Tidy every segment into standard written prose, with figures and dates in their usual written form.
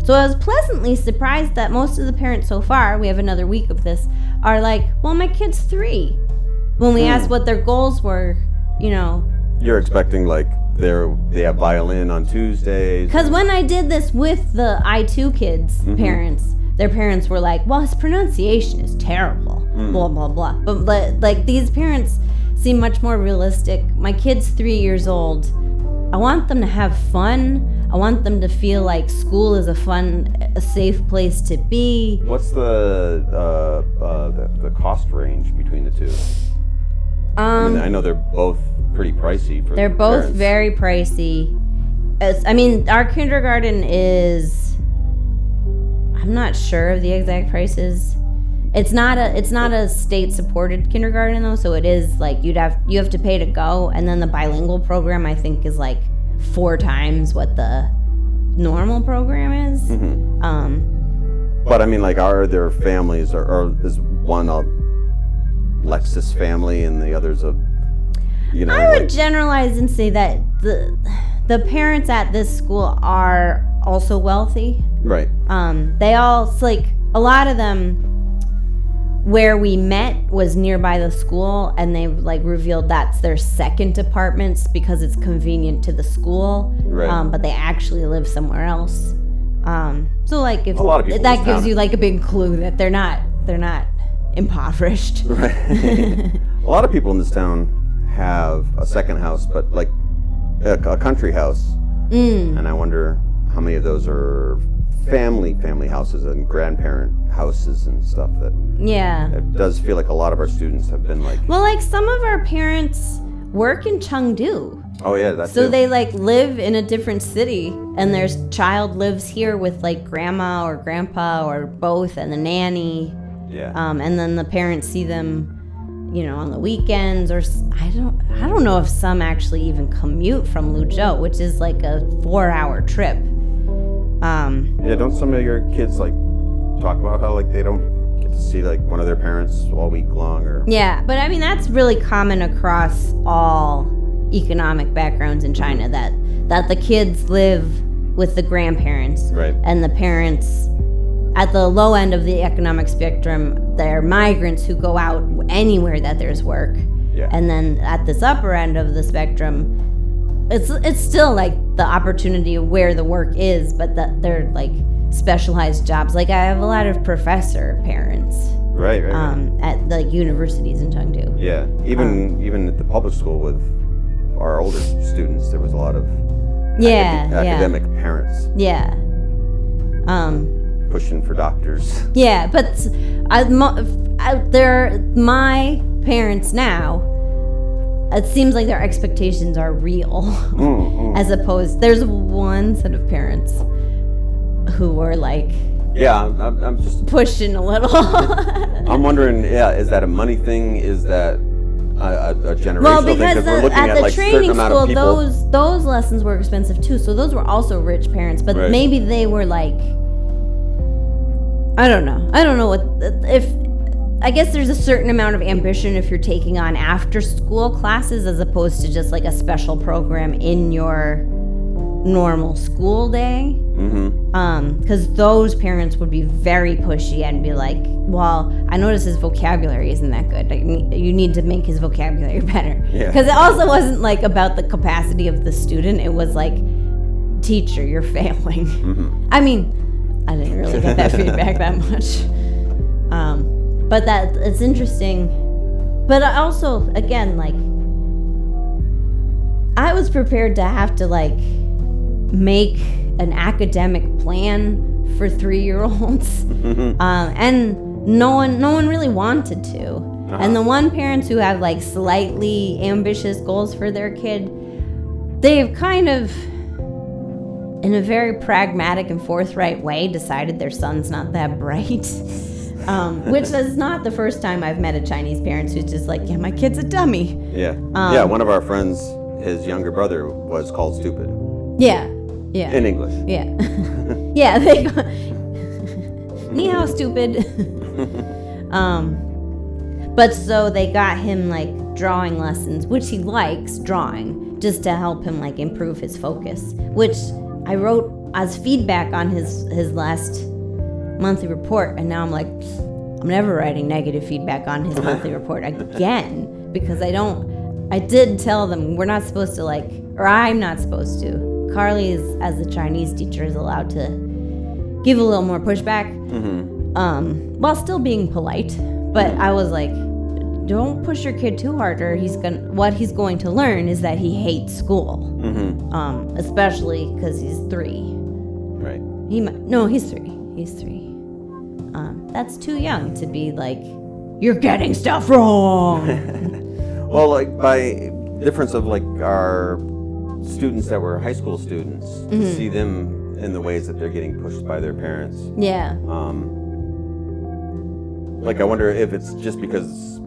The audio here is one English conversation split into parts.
So I was pleasantly surprised that most of the parents so far, we have another week of this, are like, well, my kid's 3. When we asked what their goals were, You're expecting like they have violin on Tuesdays. Because when I did this with the I2 kids' parents, their parents were like, well, his pronunciation is terrible, blah, blah, blah. But like these parents seem much more realistic. My kid's 3 years old. I want them to have fun. I want them to feel like school is a safe place to be. What's the cost range between the two? I know they're both pretty pricey for They're both parents. very pricey. Our kindergarten is, I'm not sure of the exact prices. It's not a state supported kindergarten though, so it is like you have to pay to go, and then the bilingual program I think is like 4 times what the normal program is. But I mean, like, are there families, or is one a Lexus family and the other's a, I would generalize and say that the parents at this school are also wealthy. Right. They all, like, a lot of them where we met was nearby the school, and they like revealed that's their second apartments because it's convenient to the school. Right. But they actually live somewhere else. So like if a lot of people that gives you like a big clue that they're not impoverished. Right. A lot of people in this town have a second house, but like a country house. And I wonder how many of those are family houses and grandparent houses and stuff. That it does feel like a lot of our students have been like, well, like some of our parents work in Chengdu. Oh yeah, that's so they like live in a different city, and their child lives here with like grandma or grandpa or both, and the nanny. Yeah. And then the parents see them, on the weekends, or I don't know if some actually even commute from Luzhou, which is like a 4-hour trip. Yeah, don't some of your kids like talk about how like they don't get to see like one of their parents all week long? Or yeah, but I mean that's really common across all economic backgrounds in China, that the kids live with the grandparents, right, and the parents at the low end of the economic spectrum, they're migrants who go out anywhere that there's work. Yeah. And then at this upper end of the spectrum, it's still like the opportunity of where the work is, but that they're like specialized jobs. Like I have a lot of professor parents. Right. At like universities in Chengdu. Yeah. Even at the public school with our older students, there was a lot of academic parents. Yeah. Pushing for doctors. Yeah, but they're my parents now. It seems like their expectations are real, as opposed. There's one set of parents who were like, yeah, I'm just pushing a little. I'm wondering, is that a money thing? Is that a generational well, thing? because we're looking at the like training school, people. those lessons were expensive too. So those were also rich parents, but maybe they were like, I don't know what if. I guess there's a certain amount of ambition if you're taking on after school classes as opposed to just like a special program in your normal school day. Because those parents would be very pushy and be like, well, I notice his vocabulary isn't that good. You need to make his vocabulary better. Because it also wasn't like about the capacity of the student. It was like, teacher, you're failing. I mean, I didn't really get that feedback that much. But that it's interesting. But also, again, like, I was prepared to have to like make an academic plan for 3-year-olds, and no one really wanted to. And the one parents who have like slightly ambitious goals for their kid, they've kind of, in a very pragmatic and forthright way, decided their son's not that bright. Which is not the first time I've met a Chinese parent who's just like, yeah, my kid's a dummy. Yeah. One of our friends, his younger brother was called stupid. Yeah. In English. Yeah. Yeah, they go, ni hao, stupid. But so they got him like drawing lessons, which he likes drawing, just to help him like improve his focus, which I wrote as feedback on his last monthly report, and now I'm like, I'm never writing negative feedback on his monthly report again, because I did tell them we're not supposed to or I'm not supposed to. Carly is, as a Chinese teacher, is allowed to give a little more pushback, while still being polite. But I was like, don't push your kid too hard, or what he's going to learn is that he hates school, especially because he's 3. Right. He's 3. He's 3. That's too young to be like, you're getting stuff wrong. Well, like by difference of like our students that were high school students, to see them in the ways that they're getting pushed by their parents. Yeah. Like I wonder if it's just because,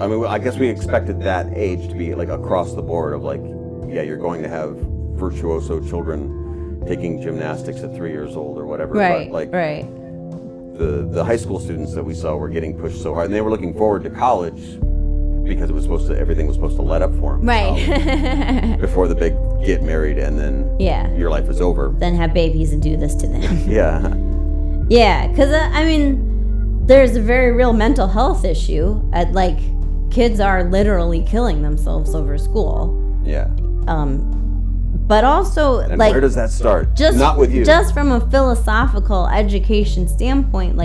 I mean, I guess we expected that age to be like across the board of like, yeah, you're going to have virtuoso children taking gymnastics at 3 years old or whatever. Right, but like, right. The high school students that we saw were getting pushed so hard, and they were looking forward to college because everything was supposed to let up for them. Right. Before the big get married and then your life is over. Then have babies and do this to them. Yeah. Yeah, because I mean, there's a very real mental health issue. Kids are literally killing themselves over school. Yeah. But also, and where does that start? Not with you. Just from a philosophical education standpoint,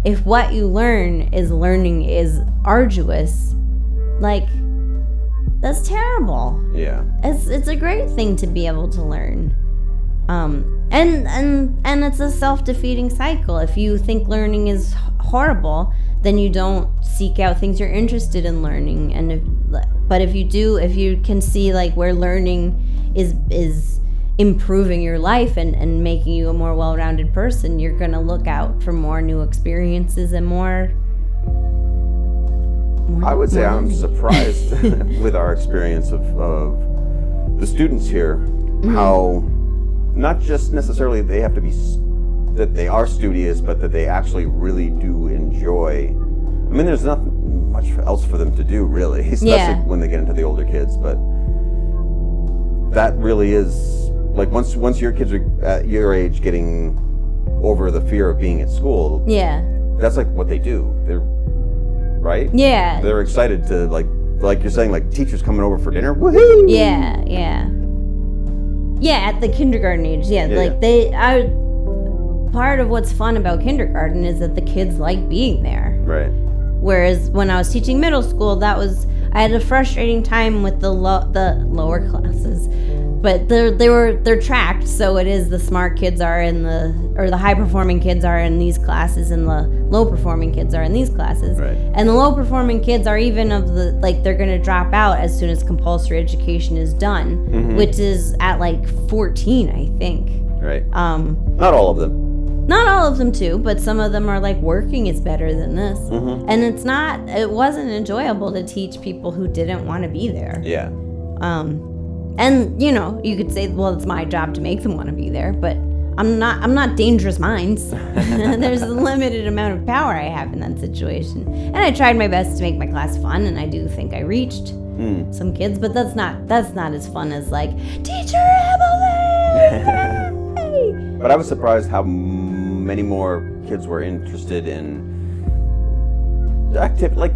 if what you learning is arduous, that's terrible. Yeah. It's a great thing to be able to learn. And it's a self-defeating cycle. If you think learning is horrible, then you don't seek out things you're interested in learning. But if you can see where learning is improving your life and making you a more well-rounded person, you're going to look out for more new experiences and more I would say I'm surprised with our experience of the students here, how not just necessarily they have to be that they are studious, but that they actually really do enjoy. I mean, there's not much else for them to do, really, especially when they get into the older kids. But that really is once your kids are at your age getting over the fear of being at school. Yeah, that's what they do. They're right. Yeah, they're excited to like you're saying, teachers coming over for dinner. Woohoo! Yeah, yeah. Yeah, at the kindergarten age, part of what's fun about kindergarten is that the kids like being there. Right. Whereas when I was teaching middle school, I had a frustrating time with the lower classes, but they're tracked, so it is the smart kids are the high performing kids are in these classes, and the low performing kids are in these classes. Right. And the low performing kids are even they're going to drop out as soon as compulsory education is done, which is at 14, I think. Right. Not all of them. Not all of them too, but some of them are working is better than this. And it wasn't enjoyable to teach people who didn't want to be there. Yeah. And you could say, well, it's my job to make them want to be there, but I'm not Dangerous Minds. There's a limited amount of power I have in that situation. And I tried my best to make my class fun, and I do think I reached some kids, but that's not as fun as Teacher Emily! But I was surprised how many more kids were interested in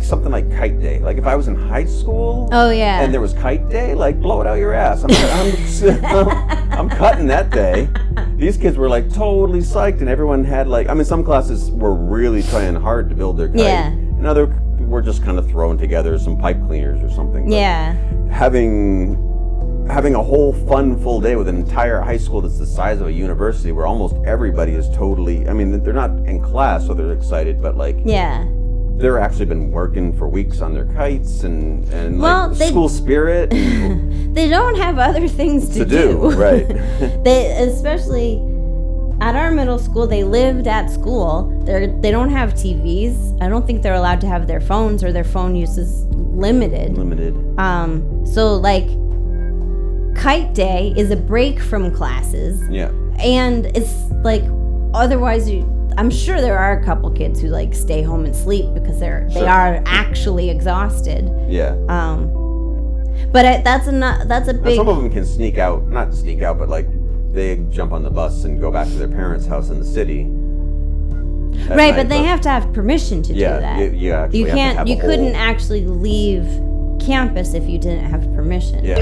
something like Kite Day. If I was in high school, and there was Kite Day, blow it out your ass. I'm cutting that day. These kids were totally psyched, and everyone had some classes were really trying hard to build their kite. Yeah. And other were just kind of throwing together some pipe cleaners or something. But having a whole fun full day with an entire high school that's the size of a university, where almost everybody is totally, they're not in class, so they're excited, but they're actually been working for weeks on their kites and school spirit. They don't have other things to do. Right. They, especially at our middle school, they lived at school. They don't have TVs. I don't think they're allowed to have their phones, or their phone use is limited. So Kite Day is a break from classes. Yeah. And it's otherwise I'm sure there are a couple kids who stay home and sleep because they are actually exhausted. Yeah. But that's a big. And some of them can not sneak out, but they jump on the bus and go back to their parents' house in the city. Right, but they have to have permission to do that. You actually have to have you couldn't actually leave campus if you didn't have permission. Yeah.